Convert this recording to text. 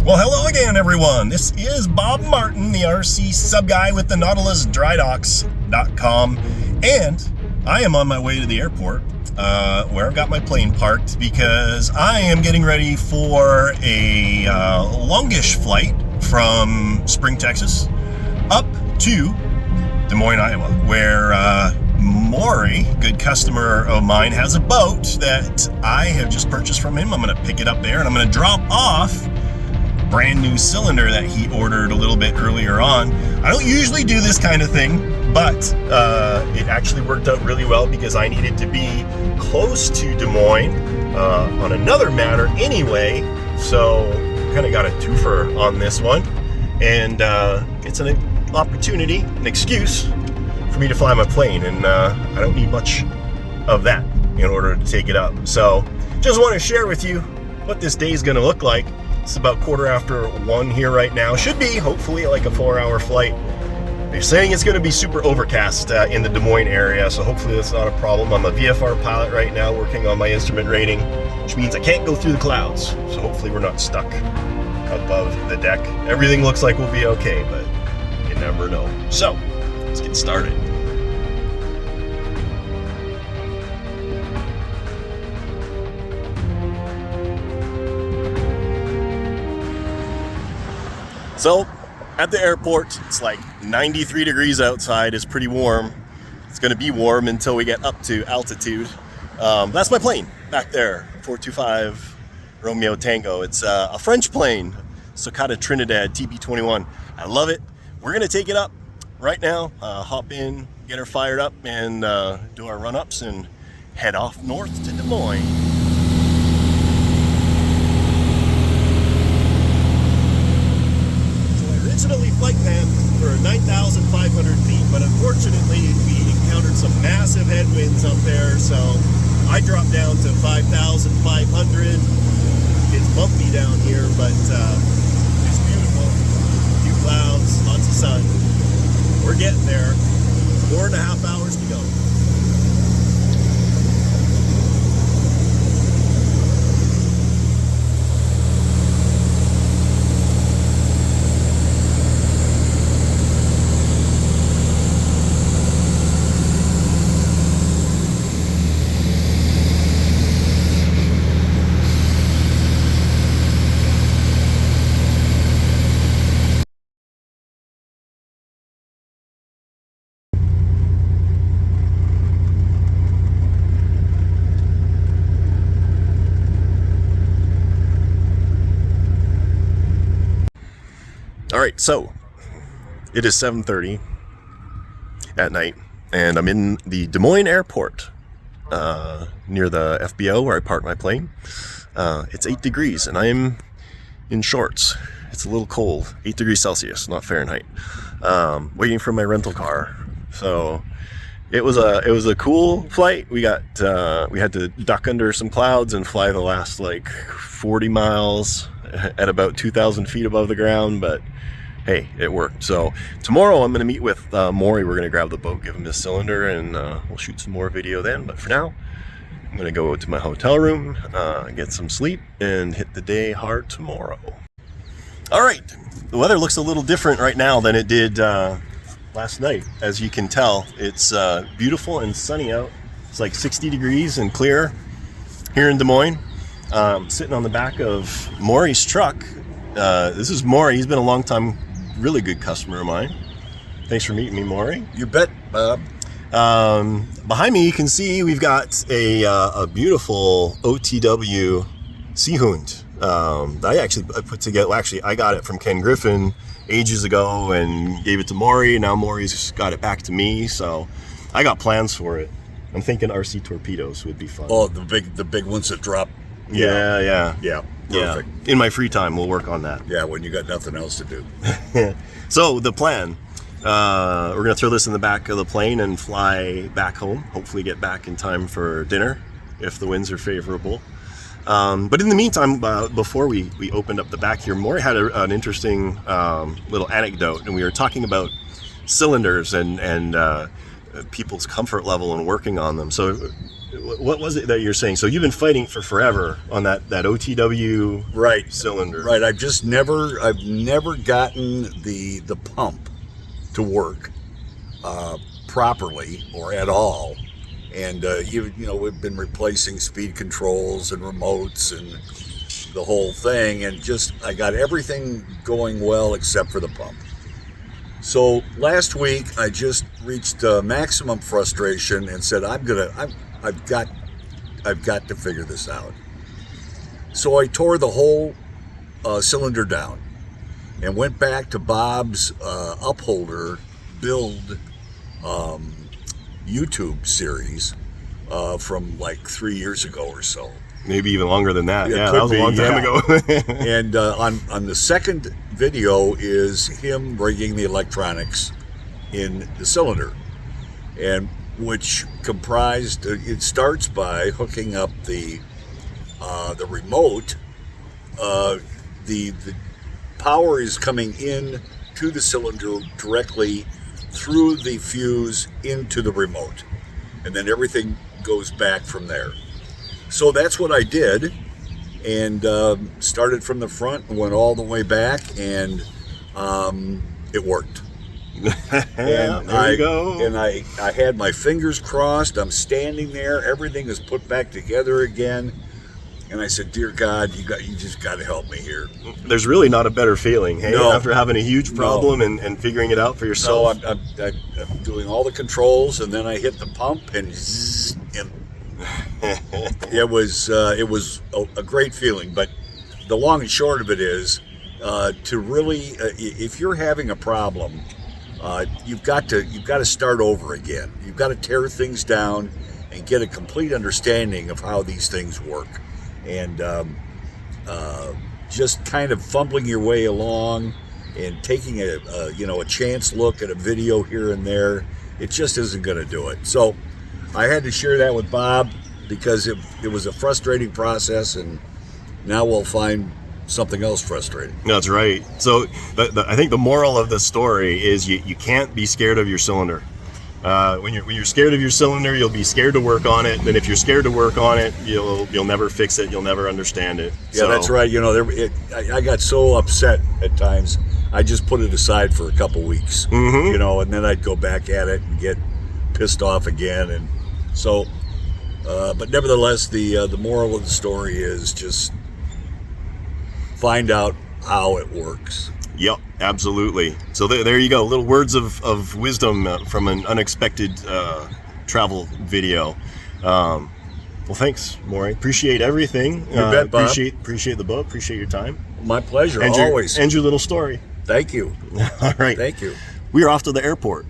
Well, hello again, everyone. This is Bob Martin, the RC sub guy with the NautilusDryDocks.com, and I am on my way to the airport where I've got my plane parked because I am getting ready for a longish flight from Spring, Texas, up to Des Moines, Iowa, where Maury, good customer of mine, has a boat that I have just purchased from him. I'm going to pick it up there and I'm going to drop off brand new cylinder that he ordered a little bit earlier on. I don't usually do this kind of thing, but it actually worked out really well because I needed to be close to Des Moines on another matter anyway, so kind of got a twofer on this one, and it's an opportunity, an excuse for me to fly my plane, and I don't need much of that in order to take it up. So just want to share with you what this day is going to look like. It's about 1:15 here right now. Should be, hopefully, like a 4-hour flight. They're saying it's going to be super overcast in the Des Moines area, so hopefully that's not a problem. I'm a VFR pilot right now working on my instrument rating, which means I can't go through the clouds. So hopefully we're not stuck above the deck. Everything looks like we'll be okay, but you never know. So, let's get started. So, at the airport, it's like 93 degrees outside. It's pretty warm. It's going to be warm until we get up to altitude. That's my plane back there, 425 Romeo Tango. It's a French plane, Socata Trinidad TB21. I love it. We're going to take it up right now, hop in, get her fired up, and do our run-ups and head off north to Des Moines. Originally flight planned for 9,500 feet, but unfortunately we encountered some massive headwinds up there, so I dropped down to 5,500. It's bumpy down here, but it's beautiful. A few clouds, lots of sun. We're getting there. 4.5 hours to go. All right, so it is 7:30 at night, and I'm in the Des Moines airport near the FBO where I park my plane. It's 8 degrees, and I'm in shorts. It's a little cold, 8 degrees Celsius, not Fahrenheit. Waiting for my rental car. So it was a cool flight. We had to duck under some clouds and fly the last like 40 miles at about 2,000 feet above the ground, but hey, it worked. So tomorrow I'm going to meet with Maury. We're going to grab the boat, give him his cylinder, and we'll shoot some more video then. But for now, I'm going to go to my hotel room, get some sleep, and hit the day hard tomorrow. All right, the weather looks a little different right now than it did last night. As you can tell, it's beautiful and sunny out. It's like 60 degrees and clear here in Des Moines. Sitting on the back of Maury's truck. This is Maury. He's been a long time, really good customer of mine. Thanks for meeting me, Maury. You bet, Bob. Behind me, you can see we've got a beautiful OTW Seahund. I put together. Well, actually, I got it from Ken Griffin ages ago and gave it to Maury. Now Maury's got it back to me, so I got plans for it. I'm thinking RC torpedoes would be fun. Oh, the big ones that drop. Yeah. Perfect. In my free time, we'll work on that. Yeah, when you got nothing else to do. So the plan, we're going to throw this in the back of the plane and fly back home. Hopefully get back in time for dinner if the winds are favorable. But in the meantime, before we opened up the back here, Maury had an interesting little anecdote, and we were talking about cylinders and people's comfort level and working on them. So what was it that you're saying? So you've been fighting for forever on that OTW cylinder. Right. I've never gotten the pump to work properly or at all. And we've been replacing speed controls and remotes and the whole thing, and I got everything going well except for the pump. So last week I just reached maximum frustration and said I've got to figure this out. So I tore the whole cylinder down and went back to Bob's upholder build YouTube series from like 3 years ago or so. Maybe even longer than that. Yeah, that was a long time ago. And on the second video is him rigging the electronics in the cylinder, and which comprised. It starts by hooking up the remote. The power is coming in to the cylinder directly through the fuse into the remote, and then everything goes back from there. So that's what I did, and started from the front and went all the way back, and it worked. And there you go. And I had my fingers crossed. I'm standing there. Everything is put back together again. And I said, "Dear God, you just got to help me here." There's really not a better feeling, hey? No. After having a huge problem and figuring it out for yourself. So I'm doing all the controls, and then I hit the pump, and zzz, and it was a great feeling. But the long and short of it is, to really, if you're having a problem, you've got to start over again. You've got to tear things down and get a complete understanding of how these things work. And just kind of fumbling your way along and taking a chance look at a video here and there, it just isn't going to do it. So I had to share that with Bob because it was a frustrating process, and now we'll find something else frustrating. That's right. So I think the moral of the story is you can't be scared of your cylinder. When you're scared of your cylinder, you'll be scared to work on it. And if you're scared to work on it, you'll never fix it. You'll never understand it. Yeah, that's right. I got so upset at times. I just put it aside for a couple weeks. Mm-hmm. And then I'd go back at it and get pissed off again. And so, but nevertheless, the moral of the story is just find out how it works. Yep, absolutely. So there you go. Little words of wisdom from an unexpected travel video. Well, thanks, Maury. Appreciate everything. You bet, Bob. Appreciate the book. Appreciate your time. My pleasure, and always. And your little story. Thank you. All right. Thank you. We are off to the airport.